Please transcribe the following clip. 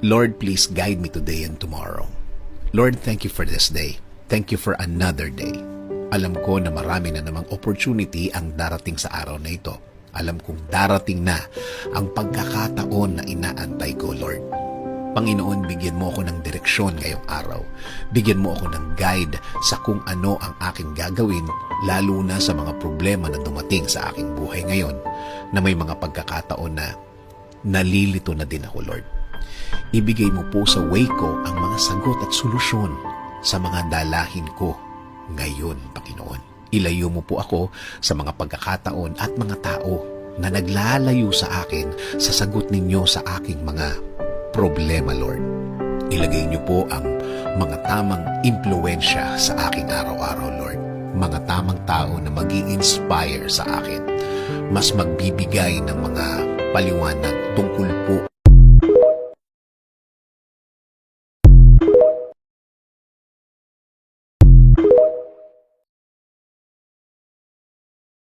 Lord, please guide me today and tomorrow. Lord, thank you for this day. Thank you for another day. Alam ko na marami na namang opportunity ang darating sa araw na ito. Alam kong darating na ang pagkakataon na inaantay ko, Lord. Panginoon, bigyan mo ako ng direksyon ngayong araw. Bigyan mo ako ng guide sa kung ano ang aking gagawin, lalo na sa mga problema na dumating sa aking buhay ngayon, na may mga pagkakataon na nalilito na din ako, Lord. Ibigay mo po sa way ko ang mga sagot at solusyon sa mga dalahin ko ngayon, Panginoon. Ilayo mo po ako sa mga pagkakataon at mga tao na naglalayo sa akin sa sagot ninyo sa aking mga problema, Lord. Ilagay niyo po ang mga tamang impluensya sa aking araw-araw, Lord. Mga tamang tao na mag-i-inspire sa akin. Mas magbibigay ng mga paliwanag tungkol po